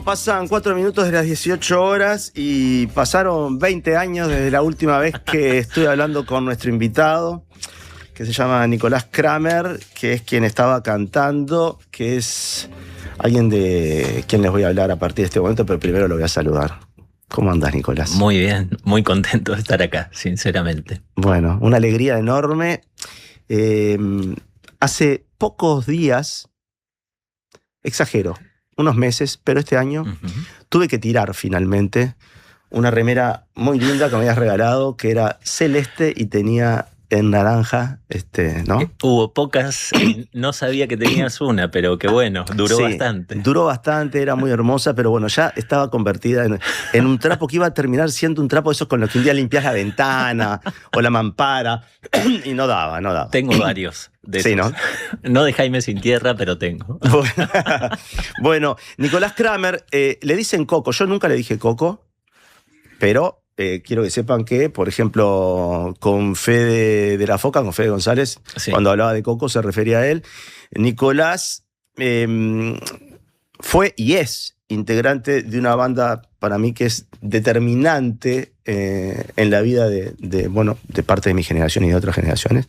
pasan 4 minutos de las 18 horas y pasaron 20 años desde la última vez que estuve hablando con nuestro invitado, que se llama Nicolás Kramer, que es quien estaba cantando, que es alguien de quien les voy a hablar a partir de este momento, pero primero lo voy a saludar. ¿Cómo andás, Nicolás? Muy bien, muy contento de estar acá, sinceramente. Bueno, una alegría enorme. Hace pocos días, exagero, unos meses, pero este año tuve que tirar finalmente una remera muy linda que me habías regalado, que era celeste y tenía en naranja, ¿no? Hubo pocas, no sabía que tenías una, pero que bueno, duró bastante. Duró bastante, era muy hermosa, pero bueno, ya estaba convertida en un trapo que iba a terminar siendo un trapo de esos con los que un día limpias la ventana o la mampara, y no daba. Tengo varios de esos. Sí, ¿no? No de Jaime Sin Tierra, pero tengo. Bueno, Nicolás Kramer, le dicen Coco. Yo nunca le dije Coco, pero quiero que sepan que, por ejemplo, con Fede de la Foca, con Fede González, Sí. Cuando hablaba de Coco se refería a él. Nicolás fue y es integrante de una banda para mí que es determinante en la vida de parte de mi generación y de otras generaciones.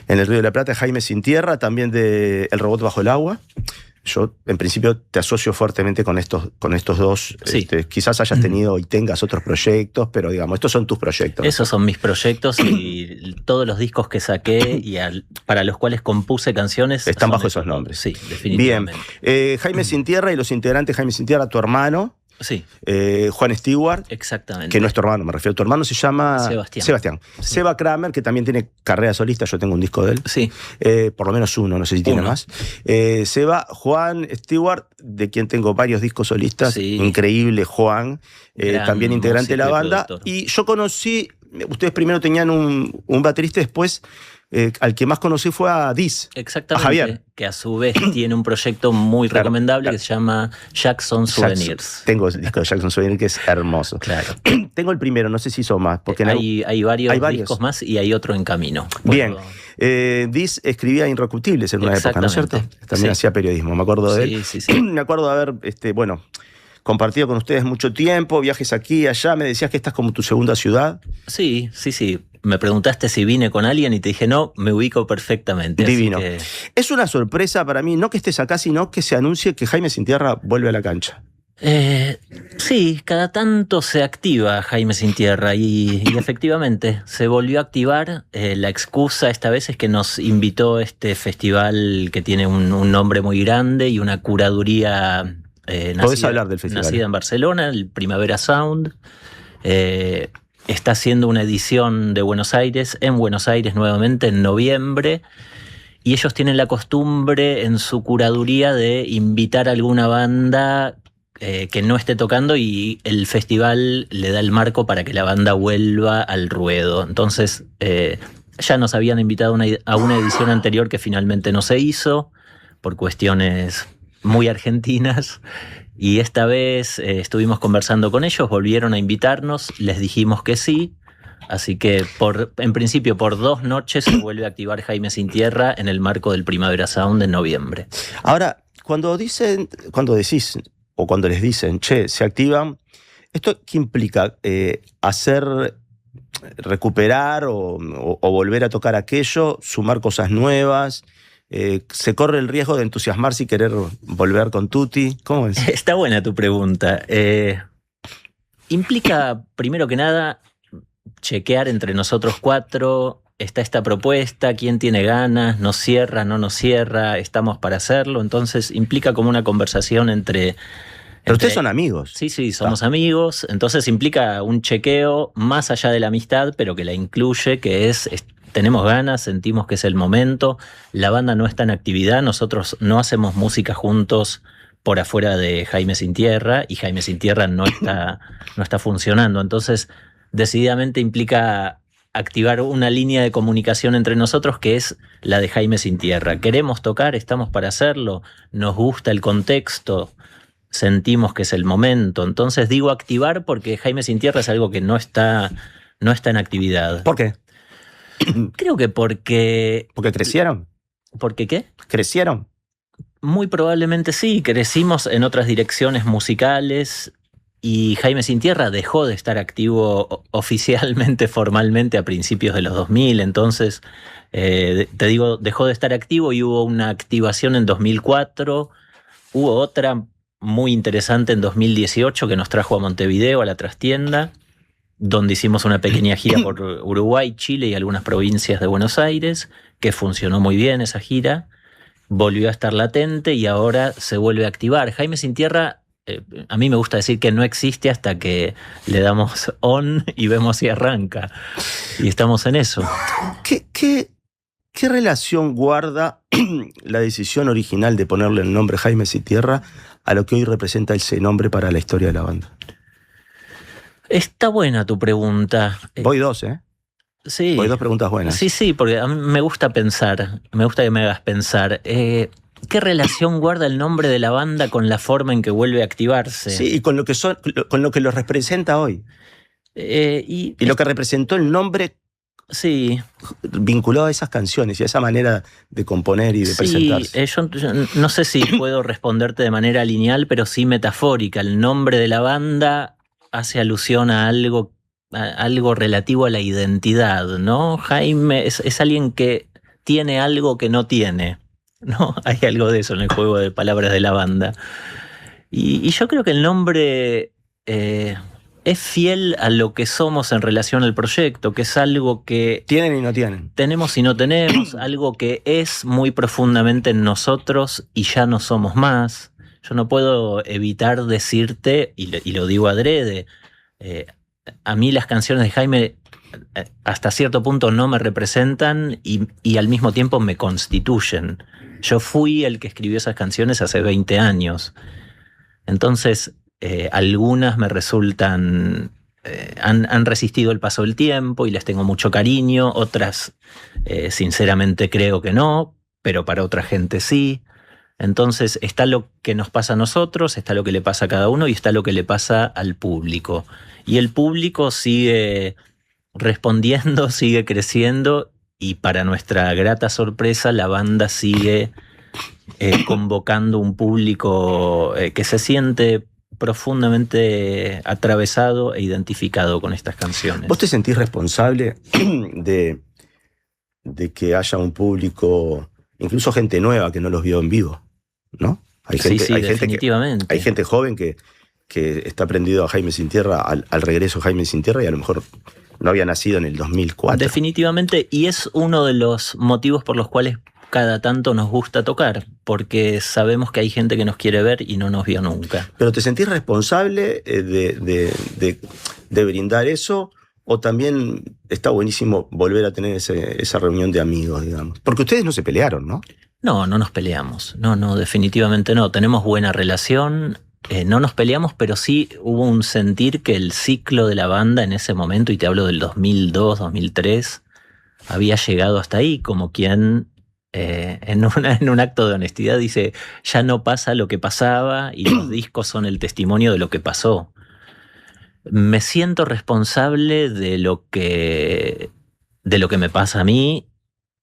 En el Río de la Plata, Jaime Sin Tierra, también de El Robot Bajo el Agua. Yo, en principio, te asocio fuertemente con estos dos. Sí. Quizás hayas tenido y tengas otros proyectos, pero digamos, estos son tus proyectos. Esos son mis proyectos y todos los discos que saqué y para los cuales compuse canciones están bajo esos nombres. Sí, definitivamente. Bien. Jaime Sin Tierra y los integrantes Jaime Sin Tierra, tu hermano. Sí. Juan Stewart. Exactamente. Que no es tu hermano, me refiero. Tu hermano se llama Sebastián. Sí. Seba Kramer, que también tiene carrera solista. Yo tengo un disco de él. Sí. Por lo menos uno, no sé si tiene más. Seba, Juan Stewart, de quien tengo varios discos solistas. Sí. Increíble, Juan. También integrante de la banda. Y yo conocí, ustedes primero tenían un baterista, después al que más conocí fue a Diz. Exactamente. A Javier. Que a su vez tiene un proyecto muy recomendable que se llama Jackson Souvenirs. Tengo el disco de Jackson Souvenirs que es hermoso. Claro. Tengo el primero, no sé si hizo más. Porque hay varios discos más y hay otro en camino. Bien. Diz escribía Irrecuptibles en una época, ¿no es cierto? También hacía periodismo, me acuerdo de él. Sí. Me acuerdo de haber, compartido con ustedes mucho tiempo, viajes aquí y allá. Me decías que esta es como tu segunda ciudad. Sí. Me preguntaste si vine con alguien y te dije no, me ubico perfectamente. Divino. Así que... Es una sorpresa para mí, no que estés acá, sino que se anuncie que Jaime Sin Tierra vuelve a la cancha. Sí, cada tanto se activa Jaime Sin Tierra y efectivamente se volvió a activar. La excusa esta vez es que nos invitó este festival que tiene un nombre muy grande y una curaduría Podés hablar del festival. Nacida en Barcelona, el Primavera Sound. Está haciendo una edición de Buenos Aires nuevamente en noviembre. Y ellos tienen la costumbre en su curaduría de invitar a alguna banda que no esté tocando y el festival le da el marco para que la banda vuelva al ruedo. Entonces ya nos habían invitado a una edición anterior que finalmente no se hizo por cuestiones muy argentinas. Y esta vez estuvimos conversando con ellos, volvieron a invitarnos, les dijimos que sí. Así que en principio por 2 noches se vuelve a activar Jaime Sin Tierra en el marco del Primavera Sound en noviembre. Ahora, cuando decís o cuando les dicen, che, se activan, ¿esto qué implica? ¿Recuperar o volver a tocar aquello, sumar cosas nuevas? ¿Se corre el riesgo de entusiasmarse y querer volver con Tutti? ¿Cómo es? Está buena tu pregunta. Implica, primero que nada, chequear entre nosotros 4, está esta propuesta, quién tiene ganas, nos cierra, no nos cierra, estamos para hacerlo. Entonces implica como una conversación entre... Pero ustedes son amigos. Sí, somos amigos. Entonces implica un chequeo más allá de la amistad, pero que la incluye, que es tenemos ganas, sentimos que es el momento. La banda no está en actividad, nosotros no hacemos música juntos por afuera de Jaime Sin Tierra y Jaime Sin Tierra no está funcionando. Entonces, decididamente implica activar una línea de comunicación entre nosotros que es la de Jaime Sin Tierra. Queremos tocar, estamos para hacerlo, nos gusta el contexto, sentimos que es el momento. Entonces digo activar porque Jaime Sin Tierra es algo que no está en actividad. ¿Por qué? Creo que porque... ¿Porque crecieron? ¿Por qué qué? ¿Crecieron? Muy probablemente sí, crecimos en otras direcciones musicales y Jaime Sin Tierra dejó de estar activo oficialmente, formalmente a principios de los 2000, entonces te digo, dejó de estar activo y hubo una activación en 2004, hubo otra muy interesante en 2018 que nos trajo a Montevideo, a la trastienda, donde hicimos una pequeña gira por Uruguay, Chile y algunas provincias de Buenos Aires, que funcionó muy bien esa gira. Volvió a estar latente y ahora se vuelve a activar. Jaime Sin Tierra, a mí me gusta decir que no existe hasta que le damos on y vemos si arranca. Y estamos en eso. ¿Qué relación guarda la decisión original de ponerle el nombre Jaime Sin Tierra a lo que hoy representa ese nombre para la historia de la banda? Está buena tu pregunta. Voy dos, ¿eh? Sí. Voy dos preguntas buenas. Sí, porque a mí me gusta pensar, me gusta que me hagas pensar. ¿Qué relación guarda el nombre de la banda con la forma en que vuelve a activarse? Sí, y con lo que lo representa hoy. Y lo que representó el nombre, sí, vinculado a esas canciones y a esa manera de componer y de presentarse. Yo no sé si puedo responderte de manera lineal, pero sí metafórica. El nombre de la banda hace alusión a algo relativo a la identidad, ¿no? Jaime es alguien que tiene algo que no tiene, ¿no? Hay algo de eso en el juego de palabras de la banda. Y yo creo que el nombre es fiel a lo que somos en relación al proyecto, que es algo que... Tienen y no tienen. Tenemos y no tenemos, algo que es muy profundamente en nosotros y ya no somos más. Yo no puedo evitar decirte, y lo digo adrede, a mí las canciones de Jaime hasta cierto punto no me representan y al mismo tiempo me constituyen. Yo fui el que escribió esas canciones hace 20 años. Entonces, algunas me resultan... han resistido el paso del tiempo y les tengo mucho cariño. Otras, sinceramente, creo que no, pero para otra gente sí. Entonces está lo que nos pasa a nosotros, está lo que le pasa a cada uno y está lo que le pasa al público. Y el público sigue respondiendo, sigue creciendo y para nuestra grata sorpresa la banda sigue convocando un público que se siente profundamente atravesado e identificado con estas canciones. ¿Vos te sentís responsable de que haya un público, incluso gente nueva que no los vio en vivo? ¿No? Hay gente, sí, definitivamente. Hay gente joven que está prendido a Jaime Sin Tierra, al regreso de Jaime Sin Tierra, y a lo mejor no había nacido en el 2004. Definitivamente, y es uno de los motivos por los cuales cada tanto nos gusta tocar, porque sabemos que hay gente que nos quiere ver y no nos vio nunca. ¿Pero te sentís responsable de brindar eso? ¿O también está buenísimo volver a tener esa reunión de amigos, digamos? Porque ustedes no se pelearon, ¿no? No nos peleamos. No, definitivamente no. Tenemos buena relación. No nos peleamos, pero sí hubo un sentir que el ciclo de la banda en ese momento, y te hablo del 2002, 2003, había llegado hasta ahí, como quien en un acto de honestidad dice, ya no pasa lo que pasaba y los discos son el testimonio de lo que pasó. Me siento responsable de lo que me pasa a mí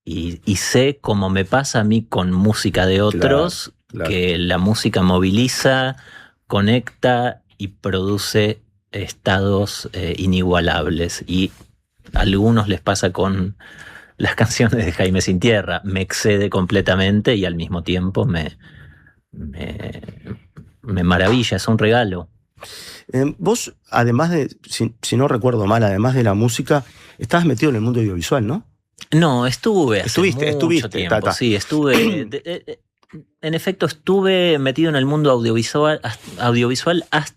y sé cómo me pasa a mí con música de otros, claro. Que la música moviliza, conecta y produce estados inigualables. Y a algunos les pasa con las canciones de Jaime Sin Tierra. Me excede completamente y al mismo tiempo me maravilla, es un regalo. Vos, además de, si no recuerdo mal, además de la música, estabas metido en el mundo audiovisual, ¿no? No, estuviste mucho tiempo. Sí, estuve. En efecto, estuve metido en el mundo audiovisual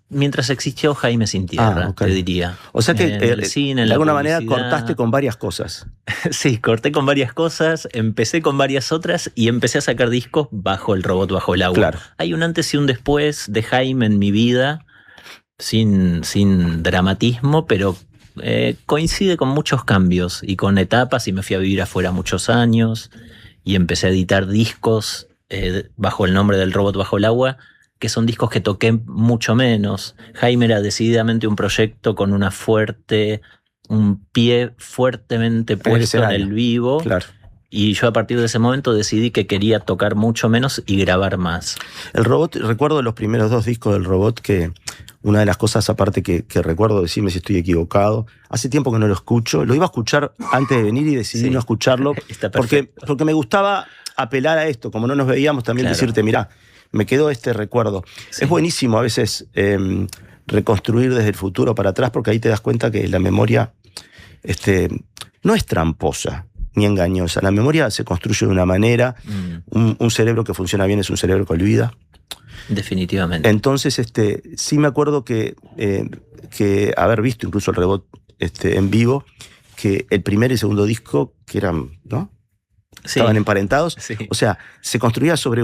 mientras existió Jaime Sin Tierra, okay. Te diría. O sea que el cine, de alguna manera cortaste con varias cosas. Sí, corté con varias cosas, empecé con varias otras y empecé a sacar discos bajo el robot bajo el agua. Claro. Hay un antes y un después de Jaime en mi vida, sin dramatismo, pero coincide con muchos cambios y con etapas, y me fui a vivir afuera muchos años y empecé a editar discos bajo el nombre del robot bajo el agua, que son discos que toqué mucho menos. Jaime era decididamente un proyecto con un pie fuertemente puesto en el vivo, claro. Y yo a partir de ese momento decidí que quería tocar mucho menos y grabar más. El robot, recuerdo los primeros 2 discos del robot, que una de las cosas aparte que recuerdo, decirme si estoy equivocado, hace tiempo que no lo escucho, lo iba a escuchar antes de venir y decidí no escucharlo, porque me gustaba apelar a esto, como no nos veíamos, también decirte, mirá, me quedó este recuerdo. Sí. Es buenísimo a veces reconstruir desde el futuro para atrás, porque ahí te das cuenta que la memoria no es tramposa ni engañosa. La memoria se construye de una manera. Un cerebro que funciona bien es un cerebro que olvida. Definitivamente. Entonces, sí me acuerdo que haber visto incluso el robot en vivo, que el primer y segundo disco, que eran, ¿no? Sí. Estaban emparentados. Sí. O sea, se construía sobre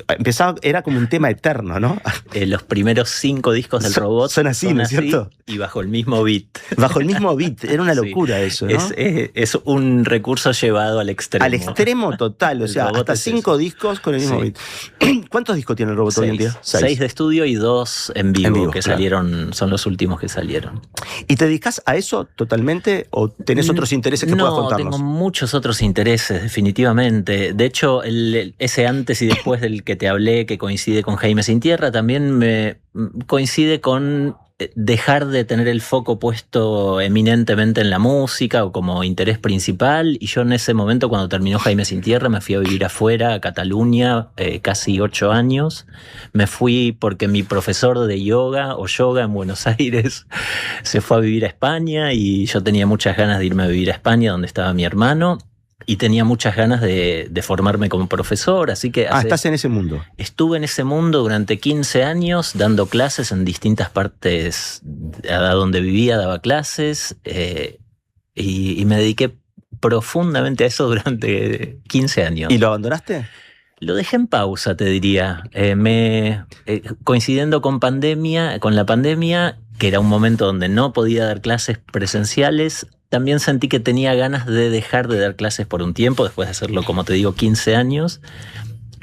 empezaba, era como un tema eterno, ¿no? Los primeros 5 discos del robot son así, ¿no es cierto? Y bajo el mismo beat. Bajo el mismo beat. Era una locura eso, ¿no? Es un recurso llevado al extremo. Al extremo total. O sea, hasta 5 discos con el mismo beat. ¿Cuántos discos tiene el robot hoy en día? 6 de estudio y 2 en vivo que salieron, son los últimos que salieron. ¿Y te dedicas a eso totalmente o tenés otros intereses que puedas contarnos? No, tengo muchos otros intereses, definitivamente. De hecho, ese antes y después del que te hablé, que coincide con Jaime Sin Tierra, también me coincide con dejar de tener el foco puesto eminentemente en la música o como interés principal. Y yo en ese momento, cuando terminó Jaime Sin Tierra, me fui a vivir afuera, a Cataluña, casi 8 años. Me fui porque mi profesor de yoga en Buenos Aires se fue a vivir a España y yo tenía muchas ganas de irme a vivir a España, donde estaba mi hermano. Y tenía muchas ganas de formarme como profesor, así que... ¿Estás en ese mundo? Estuve en ese mundo durante 15 años, dando clases en distintas partes a donde vivía, daba clases, y me dediqué profundamente a eso durante 15 años. ¿Y lo abandonaste? Lo dejé en pausa, te diría. Coincidiendo con la pandemia, que era un momento donde no podía dar clases presenciales, también sentí que tenía ganas de dejar de dar clases por un tiempo, después de hacerlo, como te digo, 15 años.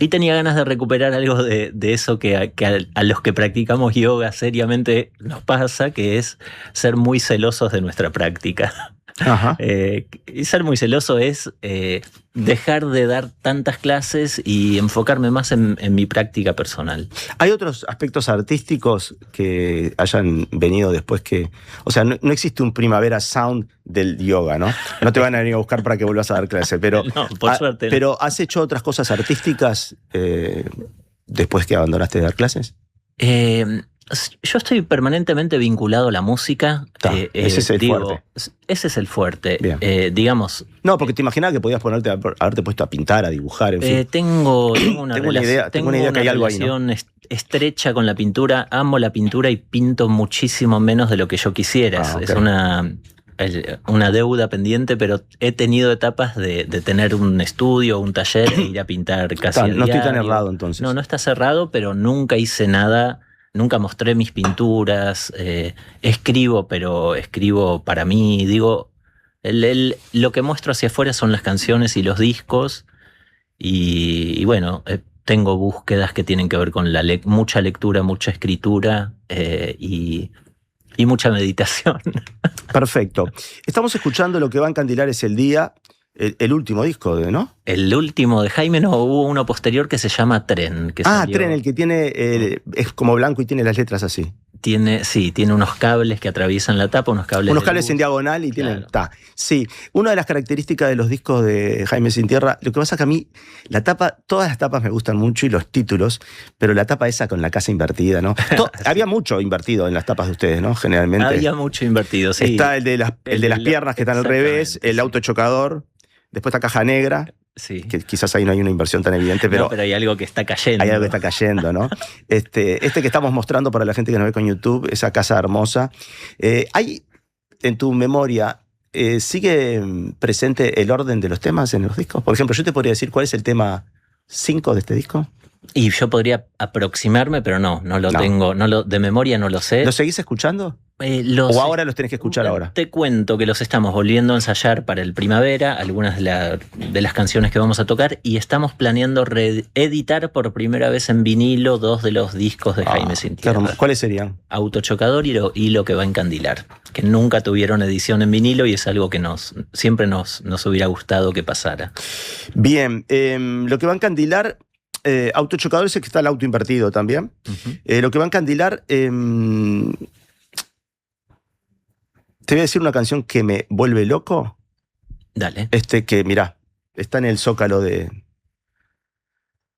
Y tenía ganas de recuperar algo de eso que a los que practicamos yoga seriamente nos pasa, que es ser muy celosos de nuestra práctica. Ajá. Y ser muy celoso es dejar de dar tantas clases y enfocarme más en mi práctica personal. ¿Hay otros aspectos artísticos que hayan venido después que... O sea, no existe un primavera sound del yoga, ¿no? No te van a venir a buscar para que vuelvas a dar clase, pero... No, por suerte no. ¿Pero has hecho otras cosas artísticas después que abandonaste de dar clases? Yo estoy permanentemente vinculado a la música. Ese es el fuerte. Ese es el fuerte. Digamos. No, porque te imaginaba que podías haberte puesto a pintar, a dibujar, en fin. Tengo una idea que hay algo ahí, ¿no? relación estrecha con la pintura. Amo la pintura y pinto muchísimo menos de lo que yo quisiera. Okay. Es una deuda pendiente, pero he tenido etapas de tener un estudio, un taller e ir a pintar casi a diario. No estoy tan errado entonces. No está cerrado, pero nunca hice nada. Nunca mostré mis pinturas, escribo, pero escribo para mí. Digo, lo que muestro hacia afuera son las canciones y los discos. Y bueno, tengo búsquedas que tienen que ver con mucha lectura, mucha escritura y mucha meditación. Perfecto. Estamos escuchando Lo que va a encandilar es el día. El último disco, ¿no? El último de Jaime, no, hubo uno posterior que se llama Tren. Tren, el que tiene, es como blanco y tiene las letras así. Tiene unos cables que atraviesan la tapa, unos cables en diagonal y tienen... Claro. Sí, una de las características de los discos de Jaime Sin Tierra, lo que pasa es que a mí la tapa, todas las tapas me gustan mucho y los títulos, pero la tapa esa con la casa invertida, ¿no? Había mucho invertido en las tapas de ustedes, ¿no? Generalmente. Había mucho invertido, sí. Está el de las piernas que están al revés, el auto chocador, después está caja negra. Sí. Que quizás ahí no hay una inversión tan evidente, pero... No, pero hay algo que está cayendo. Hay algo que está cayendo, ¿no? Este que estamos mostrando para la gente que nos ve con YouTube, esa casa hermosa. ¿Hay en tu memoria, sigue presente el orden de los temas en los discos? Por ejemplo, yo te podría decir cuál es el tema 5 de este disco. Y yo podría aproximarme, pero no lo tengo. De memoria no lo sé. ¿Lo seguís escuchando? ¿O ahora los tenés que escuchar ahora? Te cuento que los estamos volviendo a ensayar para el primavera, algunas de las canciones que vamos a tocar, y estamos planeando reeditar por primera vez en vinilo 2 de los discos de Jaime Sin Tierra. ¿Cuáles serían? Autochocador y Lo que va a encandilar, que nunca tuvieron edición en vinilo y es algo que siempre nos hubiera gustado que pasara. Bien, Lo que va a encandilar... Autochocador es el que está el auto invertido también. Lo que va a encandilar... Te voy a decir una canción que me vuelve loco. Dale. Que, mirá, está en el Zócalo de...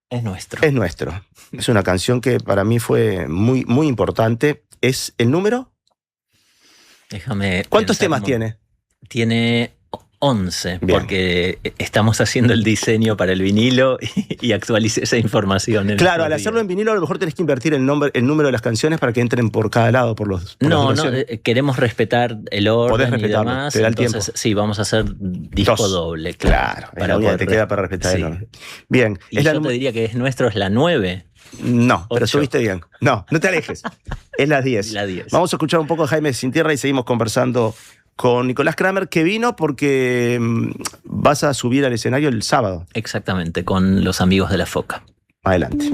Es nuestro. Es nuestro. Es una canción que para mí fue muy, muy importante. ¿Es el número? Déjame... ¿Cuántos temas tiene? Tiene 11, bien, porque estamos haciendo el diseño para el vinilo y actualicé esa información. Claro, al hacerlo en vinilo a lo mejor tenés que invertir el número de las canciones para que entren por cada lado, por los... No, queremos respetar el orden y demás. ¿Te da el entonces, tiempo? Sí, vamos a hacer disco doble. Claro, te queda para respetar el orden. Bien. Y yo te diría que es nuestro, es la 9. No, pero subiste bien. No te alejes. Es la 10. La 10. Vamos a escuchar un poco de Jaime Sin Tierra y seguimos conversando con Nicolás Kramer, que vino porque vas a subir al escenario el sábado. Exactamente, con los amigos de La Foca. Adelante.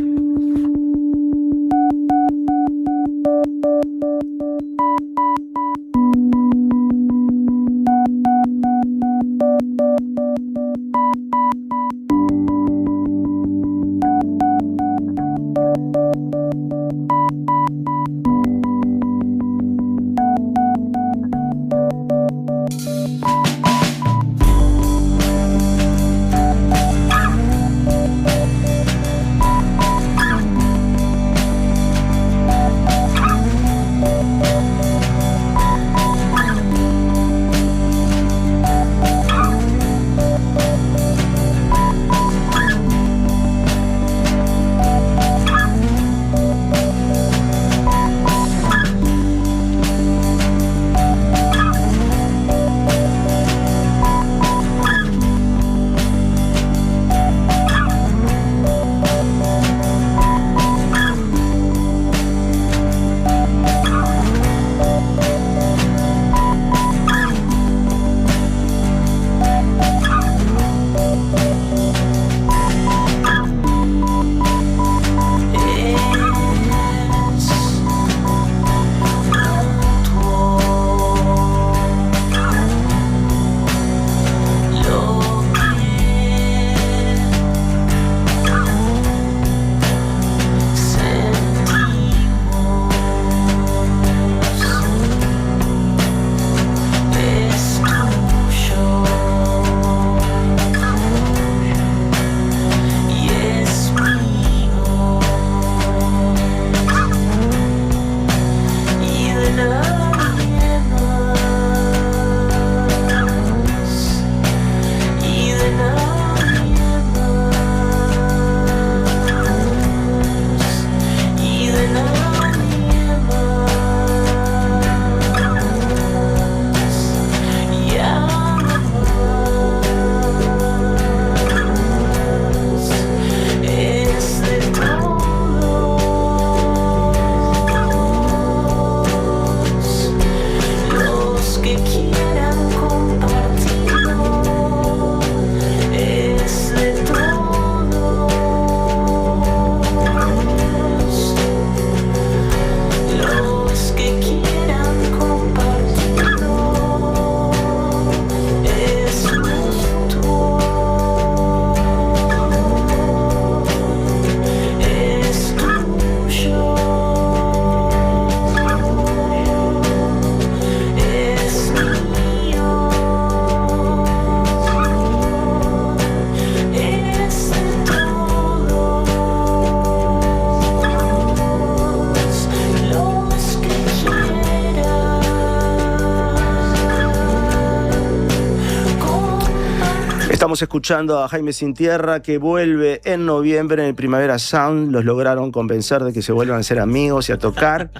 Estamos escuchando a Jaime Sin Tierra, que vuelve en noviembre en el Primavera Sound. Los lograron convencer de que se vuelvan a ser amigos y a tocar.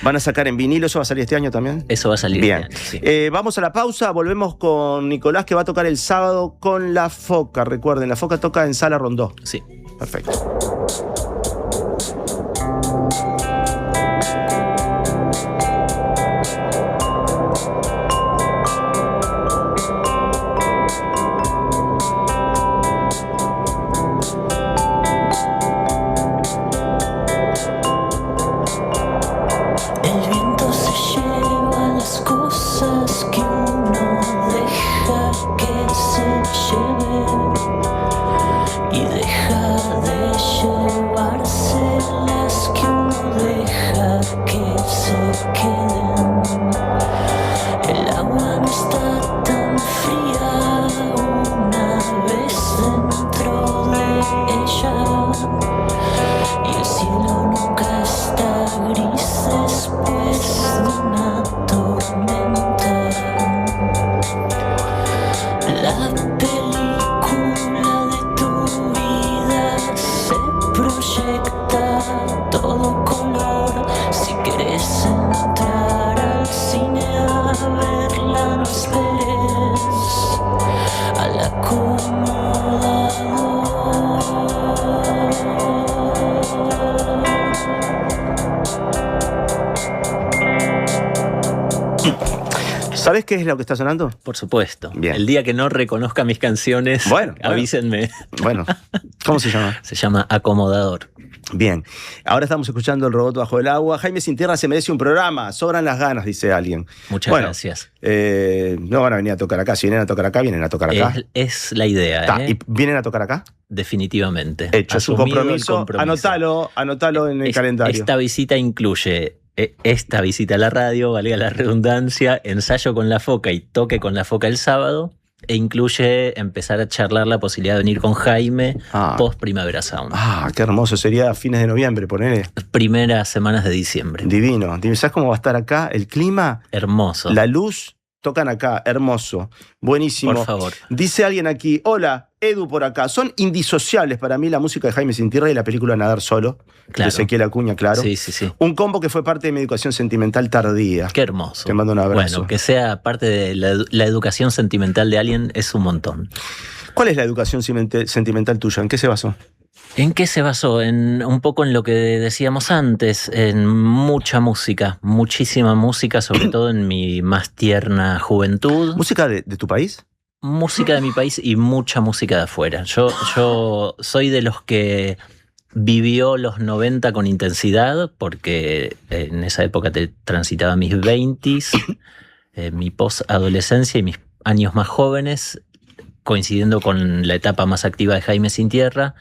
Van a sacar en vinilo. ¿Eso va a salir este año también? Eso va a salir bien. Este año, sí. Vamos a la pausa. Volvemos con Nicolás, que va a tocar el sábado con La Foca. Recuerden, La Foca toca en Sala Rondó. Sí. Perfecto. La película de tu vida se proyecta a todo color. Si querés entrar al cine a verla, no esperes al acomodador. ¿Sabes qué es lo que está sonando? Por supuesto. Bien. El día que no reconozca mis canciones, avísenme. Bueno, ¿cómo se llama? Se llama Acomodador. Bien, ahora estamos escuchando El robot bajo el agua. Jaime Sintierra se merece un programa, sobran las ganas, dice alguien. Muchas gracias. No van a venir a tocar acá, si vienen a tocar acá, vienen a tocar acá. Es la idea. ¿Y vienen a tocar acá? Definitivamente. Hecho, es un compromiso. Anotalo en el calendario. Esta visita incluye esta visita a la radio, valga la redundancia, ensayo con La Foca y toque con La Foca el sábado. E incluye empezar a charlar la posibilidad de venir con Jaime post Primavera Sound. Qué hermoso. Sería a fines de noviembre, ponele. Primeras semanas de diciembre. Divino. ¿Sabes cómo va a estar acá? El clima. Hermoso. La luz. Tocan acá. Hermoso. Buenísimo. Por favor. Dice alguien aquí, hola, Edu por acá. Son indisociables para mí la música de Jaime Sintierra y la película Nadar Solo. Claro. De Ezequiel Acuña, claro. Sí. Un combo que fue parte de mi educación sentimental tardía. Qué hermoso. Te mando un abrazo. Bueno, que sea parte de la educación sentimental de alguien es un montón. ¿Cuál es la educación sentimental tuya? ¿En qué se basó? ¿En qué se basó? Un poco en lo que decíamos antes, en mucha música, muchísima música, sobre todo en mi más tierna juventud. ¿Música de tu país? Música de mi país y mucha música de afuera. Yo soy de los que vivió los 90 con intensidad, porque en esa época transitaba mis 20s, mi posadolescencia y mis años más jóvenes, coincidiendo con la etapa más activa de Jaime Sintierra.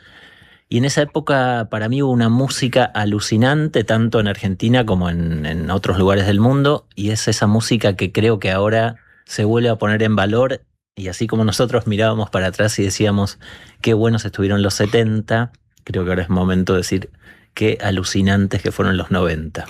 Y en esa época para mí hubo una música alucinante, tanto en Argentina como en otros lugares del mundo, y es esa música que creo que ahora se vuelve a poner en valor, y así como nosotros mirábamos para atrás y decíamos qué buenos estuvieron los 70, creo que ahora es momento de decir qué alucinantes que fueron los 90.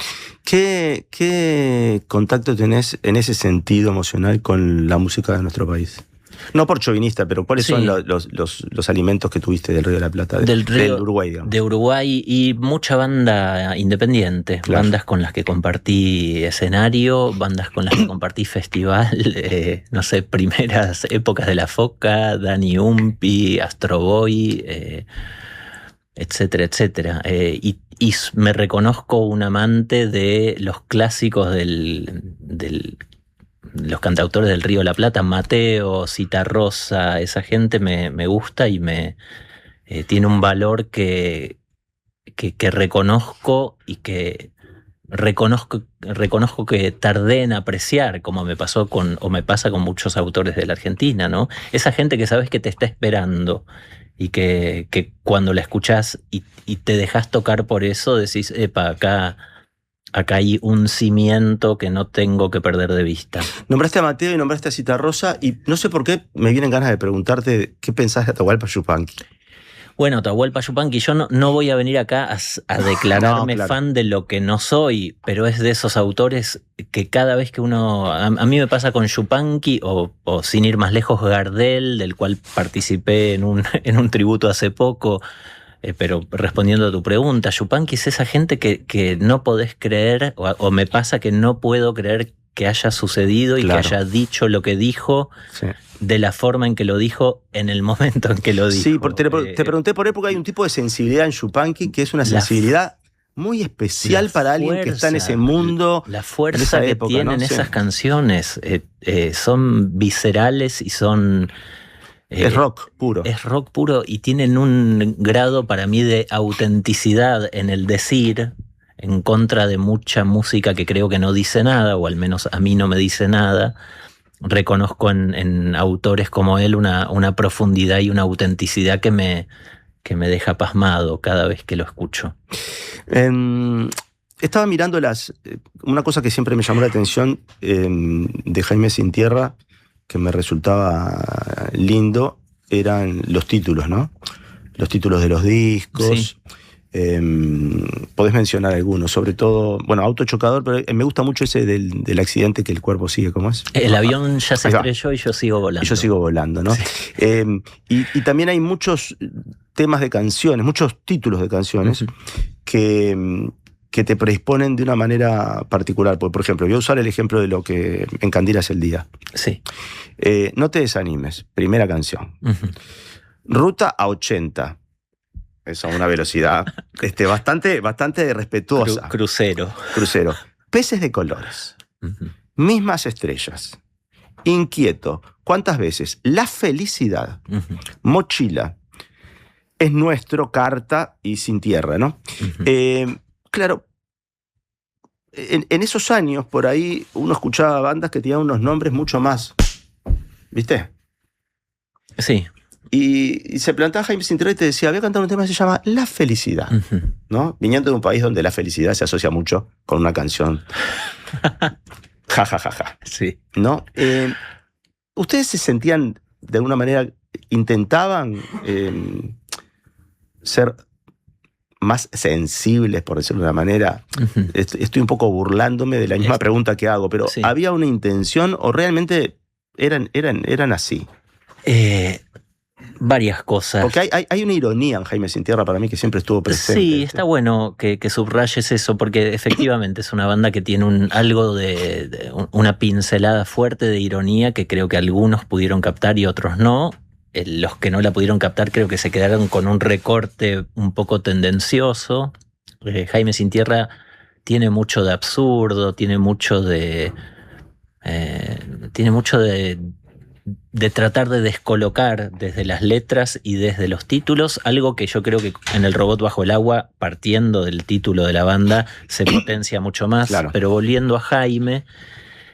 ¿Qué contacto tenés en ese sentido emocional con la música de nuestro país? No por chauvinista, pero ¿cuáles son los alimentos que tuviste del Río de la Plata? Del Uruguay, digamos. De Uruguay y mucha banda independiente. Claro. Bandas con las que compartí escenario, bandas con las que compartí festival, no sé, primeras épocas de La Foca, Dani Umpi, Astro Boy, etcétera, etcétera. Y me reconozco un amante de los clásicos los cantautores del Río de la Plata, Mateo, Citarrosa, esa gente me gusta y tiene un valor que reconozco y que reconozco que tardé en apreciar, como me pasa con muchos autores de la Argentina, ¿no? Esa gente que sabes que te está esperando y que cuando la escuchás y te dejas tocar por eso, decís, epa, acá hay un cimiento que no tengo que perder de vista. Nombraste a Mateo y nombraste a Citarrosa, y no sé por qué me vienen ganas de preguntarte qué pensás de Atahualpa Yupanqui. Bueno, Atahualpa Yupanqui, yo no voy a venir acá a declararme fan de lo que no soy, pero es de esos autores que cada vez que uno... A mí me pasa con Yupanqui, o sin ir más lejos, Gardel, del cual participé en un tributo hace poco. Pero respondiendo a tu pregunta, Yupanqui es esa gente que no podés creer, o me pasa que no puedo creer que haya sucedido y que haya dicho lo que dijo, de la forma en que lo dijo, en el momento en que lo dijo. Sí, te pregunté por él porque hay un tipo de sensibilidad en Yupanqui que es una sensibilidad muy especial para alguien que está en ese mundo. La fuerza que tienen esas canciones son viscerales y son... Es rock puro. Es rock puro y tienen un grado para mí de autenticidad en el decir, en contra de mucha música que creo que no dice nada, o al menos a mí no me dice nada. Reconozco en autores como él una profundidad y una autenticidad que me deja pasmado cada vez que lo escucho. Estaba mirando una cosa que siempre me llamó la atención de Jaime Sintierra, que me resultaba lindo, eran los títulos, ¿no? Los títulos de los discos. Sí. Podés mencionar algunos, sobre todo, bueno, Autochocador, pero me gusta mucho ese del accidente que el cuerpo sigue, ¿cómo es? El avión ya se estrelló y yo sigo volando. Y yo sigo volando, ¿no? Sí. Y también hay muchos temas de canciones, muchos títulos de canciones que te predisponen de una manera particular. Por ejemplo, voy a usar el ejemplo de lo que Encandilas el día. Sí. No te desanimes, primera canción. Ruta a 80. Eso a una velocidad bastante respetuosa. Crucero. Peces de colores. Mismas estrellas. Inquieto. ¿Cuántas veces? La felicidad. Mochila. Es nuestro, carta y sin tierra, ¿no? Claro, en esos años, por ahí, uno escuchaba bandas que tenían unos nombres mucho más, ¿viste? Sí. Y se plantaba Jaime Sin Tierra y te decía, voy a cantar un tema que se llama La Felicidad, ¿no? Viniendo de un país donde la felicidad se asocia mucho con una canción. Ja, ja, ja, ja. Sí. ¿No? ¿Ustedes se sentían, de alguna manera, intentaban ser más sensibles, por decirlo de una manera? Estoy un poco burlándome de la misma pregunta que hago, pero sí. ¿Había una intención o realmente eran así? Varias cosas. Porque hay una ironía en Jaime Sin Tierra para mí que siempre estuvo presente. Sí, está bueno que subrayes eso, porque efectivamente es una banda que tiene algo de una pincelada fuerte de ironía que creo que algunos pudieron captar y otros no. Los que no la pudieron captar creo que se quedaron con un recorte un poco tendencioso. Jaime Sin Tierra tiene mucho de absurdo, tiene mucho de tratar de descolocar desde las letras y desde los títulos, algo que yo creo que en El Robot Bajo el Agua, partiendo del título de la banda, se potencia mucho más. Claro. Pero volviendo a Jaime,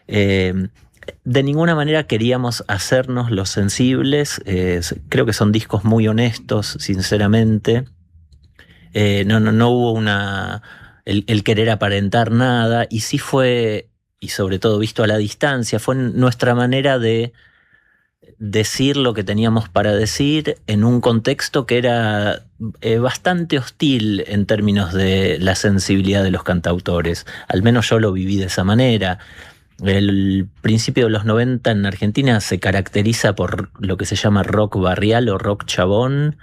de ninguna manera queríamos hacernos los sensibles. Creo que son discos muy honestos, sinceramente. No hubo el querer aparentar nada, y sí fue, y sobre todo visto a la distancia, fue nuestra manera de decir lo que teníamos para decir en un contexto que era bastante hostil en términos de la sensibilidad de los cantautores. Al menos yo lo viví de esa manera. El principio de los 90 en Argentina se caracteriza por lo que se llama rock barrial o rock chabón,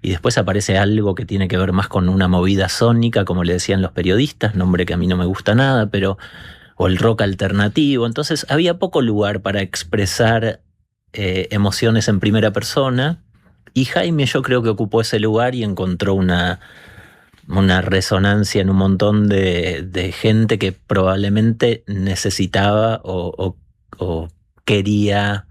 y después aparece algo que tiene que ver más con una movida sónica, como le decían los periodistas, nombre que a mí no me gusta nada, o el rock alternativo. Entonces había poco lugar para expresar emociones en primera persona, y Jaime yo creo que ocupó ese lugar y encontró una resonancia en un montón de gente que probablemente necesitaba o quería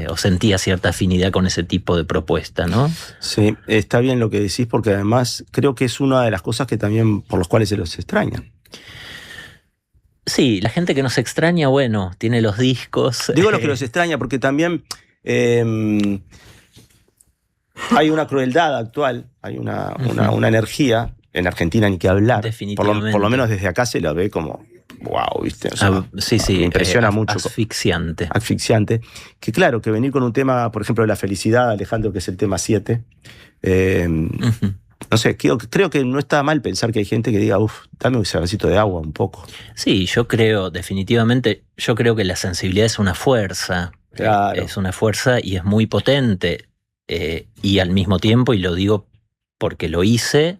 o sentía cierta afinidad con ese tipo de propuesta, ¿no? Sí, está bien lo que decís, porque además creo que es una de las cosas que también por las cuales se los extrañan. Sí, la gente que nos extraña, bueno, tiene los discos. Digo los que los extraña porque también hay una crueldad actual, hay una energía, en Argentina ni que hablar. Definitivamente. Por lo menos desde acá se la ve como, wow, ¿viste? O sea, sí, me impresiona mucho. Asfixiante. Asfixiante. Que claro, que venir con un tema, por ejemplo, de la felicidad, Alejandro, que es el tema 7, no sé, creo que no está mal pensar que hay gente que diga, dame un vasito de agua un poco. Sí, yo creo que la sensibilidad es una fuerza. Claro. Es una fuerza y es muy potente. Y al mismo tiempo, y lo digo porque lo hice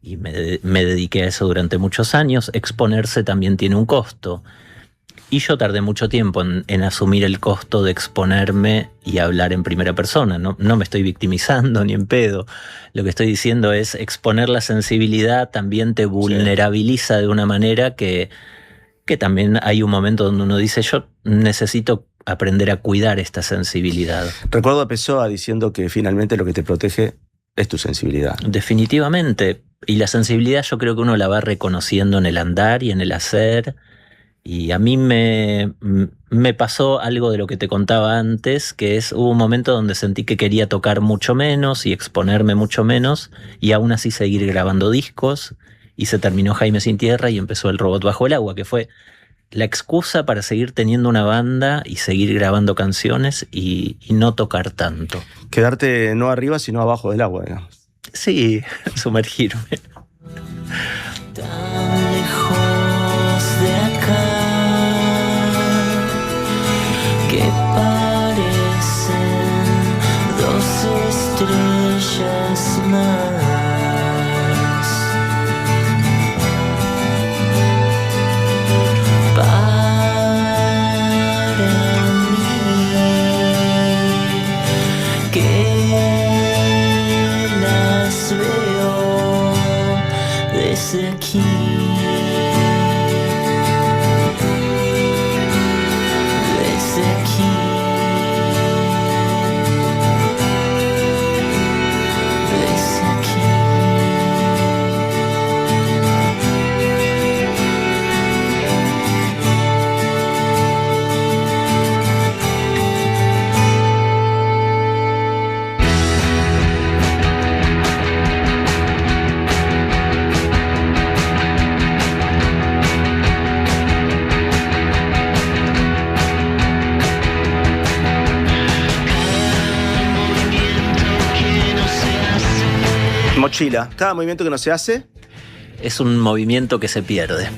y me dediqué a eso durante muchos años, exponerse también tiene un costo. Y yo tardé mucho tiempo en asumir el costo de exponerme y hablar en primera persona. No me estoy victimizando ni en pedo. Lo que estoy diciendo es exponer la sensibilidad también te vulnerabiliza de una manera que también hay un momento donde uno dice, yo necesito aprender a cuidar esta sensibilidad. Recuerdo a Pessoa diciendo que finalmente lo que te protege es tu sensibilidad. Definitivamente. Y la sensibilidad yo creo que uno la va reconociendo en el andar y en el hacer. Y a mí me pasó algo de lo que te contaba antes, que hubo un momento donde sentí que quería tocar mucho menos y exponerme mucho menos, y aún así seguir grabando discos, y se terminó Jaime Sin Tierra y empezó El Robot Bajo el Agua, que fue la excusa para seguir teniendo una banda y seguir grabando canciones y no tocar tanto. Quedarte no arriba, sino abajo del agua, digamos. Sí, sumergirme. Tan lejos de acá, que parecen dos estrellas más. Aquí desde aquí desde aquí. Mochila. Cada movimiento que no se hace es un movimiento que se pierde.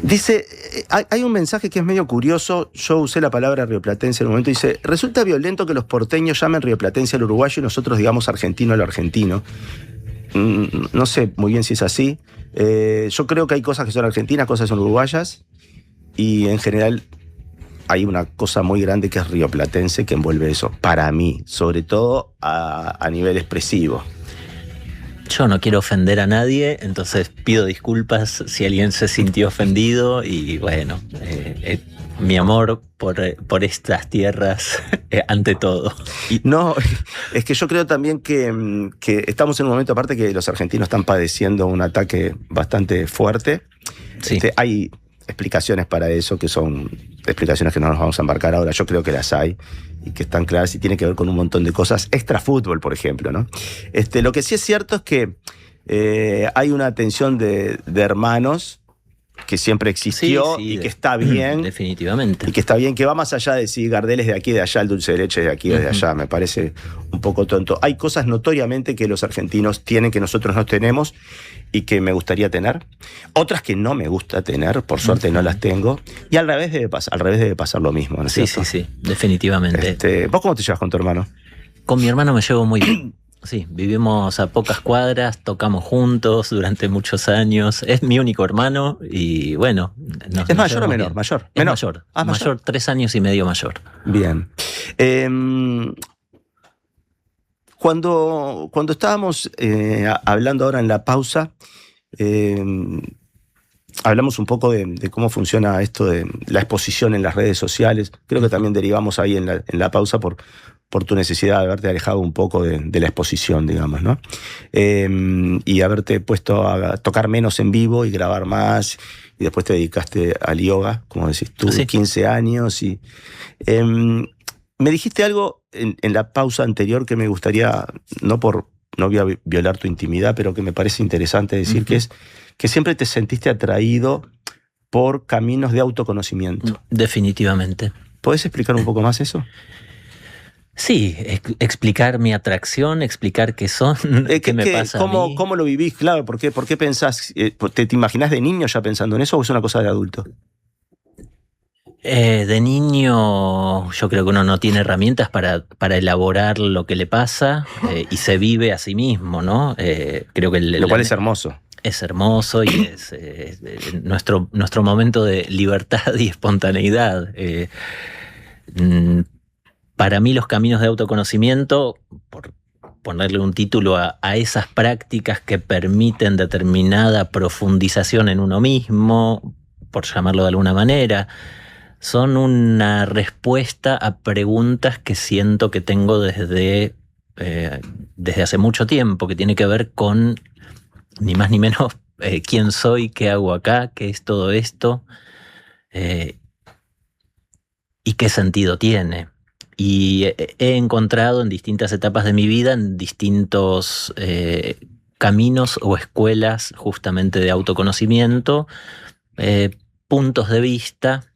Dice, hay un mensaje que es medio curioso. Yo usé la palabra rioplatense en un momento. Dice, resulta violento que los porteños llamen rioplatense al uruguayo y nosotros digamos argentino al argentino. No sé muy bien si es así. Yo creo que hay cosas que son argentinas, cosas que son uruguayas. Y en general hay una cosa muy grande que es rioplatense que envuelve eso, para mí, sobre todo a nivel expresivo. Yo no quiero ofender a nadie, entonces pido disculpas si alguien se sintió ofendido y bueno, mi amor por estas tierras ante todo. No, es que yo creo también que estamos en un momento aparte que los argentinos están padeciendo un ataque bastante fuerte. Sí. Hay explicaciones para eso, que son explicaciones que no nos vamos a embarcar ahora. Yo creo que las hay y que están claras y tiene que ver con un montón de cosas, extra fútbol, por ejemplo, ¿no? Lo que sí es cierto es que hay una tensión de hermanos que siempre existió y que está bien. Definitivamente. Y que está bien, que va más allá de si Gardel es de aquí, de allá, el dulce de leche es de aquí, es de allá. Me parece un poco tonto. Hay cosas notoriamente que los argentinos tienen que nosotros no tenemos y que me gustaría tener. Otras que no me gusta tener, por suerte no las tengo. Y al revés debe pasar lo mismo, ¿no es cierto? Sí, definitivamente. ¿Vos cómo te llevas con tu hermano? Con mi hermano me llevo muy bien. Sí, vivimos a pocas cuadras, tocamos juntos durante muchos años. Es mi único hermano y bueno. ¿Es mayor o menor? Mayor. Es mayor. Mayor, 3 años y medio mayor. Bien. Cuando estábamos hablando ahora en la pausa, hablamos un poco de cómo funciona esto de la exposición en las redes sociales. Creo que también derivamos ahí en la pausa por tu necesidad de haberte alejado un poco de la exposición, digamos, ¿no? Y haberte puesto a tocar menos en vivo y grabar más, y después te dedicaste al yoga, como decís tú, Sí. 15 años. Y me dijiste algo en la pausa anterior que me gustaría, no voy a violar tu intimidad, pero que me parece interesante decir, que es que siempre te sentiste atraído por caminos de autoconocimiento. Definitivamente. ¿Podés explicar un poco más eso? Sí, explicar mi atracción, explicar qué son, qué me pasa a mí. ¿Cómo lo vivís? Claro, ¿por qué pensás? ¿Te imaginás de niño ya pensando en eso o es una cosa de adulto? De niño yo creo que uno no tiene herramientas para elaborar lo que le pasa y se vive a sí mismo, ¿no? Creo que lo cual es hermoso. Es hermoso y es nuestro momento de libertad y espontaneidad. Para mí los caminos de autoconocimiento, por ponerle un título a esas prácticas que permiten determinada profundización en uno mismo, por llamarlo de alguna manera, son una respuesta a preguntas que siento que tengo desde hace mucho tiempo, que tiene que ver con ni más ni menos quién soy, qué hago acá, qué es todo esto y qué sentido tiene. Y he encontrado en distintas etapas de mi vida, en distintos caminos o escuelas justamente de autoconocimiento, puntos de vista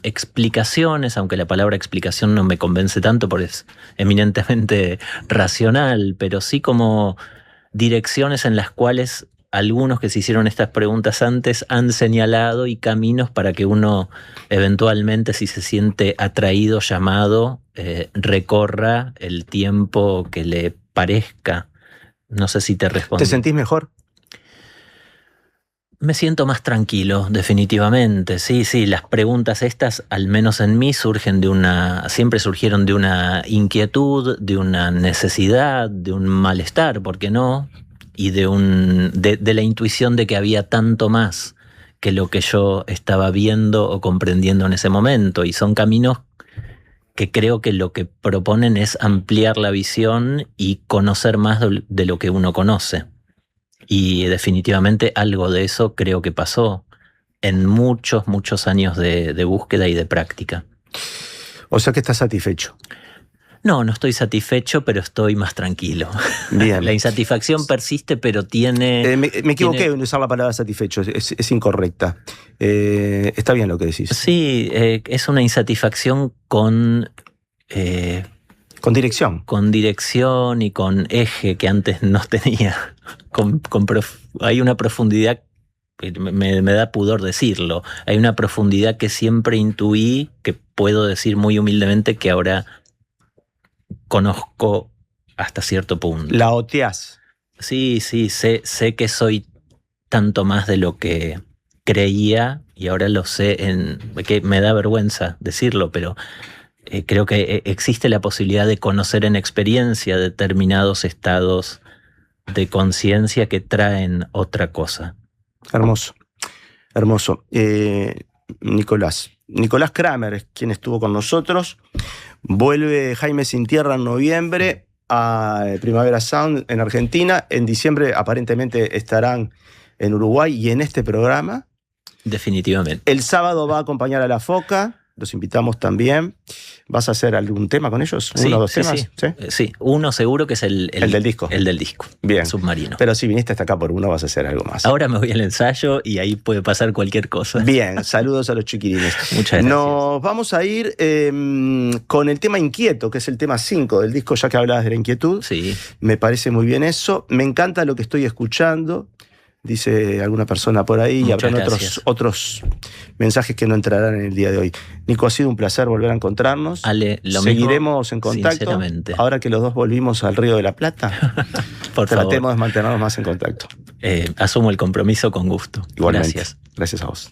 explicaciones, aunque la palabra explicación no me convence tanto porque es eminentemente racional, pero sí como direcciones en las cuales algunos que se hicieron estas preguntas antes han señalado y caminos para que uno eventualmente, si se siente atraído, llamado, recorra el tiempo que le parezca. No sé si te respondí. ¿Te sentís mejor? Me siento más tranquilo, definitivamente. Sí, las preguntas estas, al menos en mí, siempre surgieron de una inquietud, de una necesidad, de un malestar, ¿por qué no? Y de la intuición de que había tanto más que lo que yo estaba viendo o comprendiendo en ese momento. Y son caminos que creo que lo que proponen es ampliar la visión y conocer más de lo que uno conoce. Y definitivamente algo de eso creo que pasó en muchos, muchos años de búsqueda y de práctica. O sea que estás satisfecho. No estoy satisfecho, pero estoy más tranquilo. Bien. La insatisfacción persiste, pero tiene... me equivoqué en usar la palabra satisfecho, es incorrecta. Está bien lo que decís. Sí, es una insatisfacción con... con dirección. Con dirección y con eje que antes no tenía. Hay una profundidad, me da pudor decirlo, hay una profundidad que siempre intuí, que puedo decir muy humildemente que ahora conozco hasta cierto punto. La oteás. Sí, sé que soy tanto más de lo que creía y ahora lo sé, que me da vergüenza decirlo, pero creo que existe la posibilidad de conocer en experiencia determinados estados de conciencia que traen otra cosa. Hermoso, hermoso. Nicolás Kramer es quien estuvo con nosotros. Vuelve Jaime Sin Tierra en noviembre a Primavera Sound en Argentina. En diciembre aparentemente estarán en Uruguay y en este programa. Definitivamente. El sábado va a acompañar a La Foca. Los invitamos también. ¿Vas a hacer algún tema con ellos? ¿Uno o dos temas? Sí, uno seguro que es el del disco. El del disco. Bien. Submarino. Pero si viniste hasta acá por uno, vas a hacer algo más. Ahora me voy al ensayo y ahí puede pasar cualquier cosa. Bien, saludos a los chiquilines. Muchas gracias. Nos vamos a ir con el tema Inquieto, que es el tema 5 del disco, ya que hablabas de la inquietud. Sí. Me parece muy bien eso. Me encanta lo que estoy escuchando. Dice alguna persona por ahí. Muchas y habrán otros mensajes que no entrarán en el día de hoy. Nico, ha sido un placer volver a encontrarnos. Ale, seguiremos mismo, en contacto. Sinceramente. Ahora que los dos volvimos al Río de la Plata, tratemos de mantenernos más en contacto. Asumo el compromiso con gusto. Igualmente. Gracias. Gracias a vos.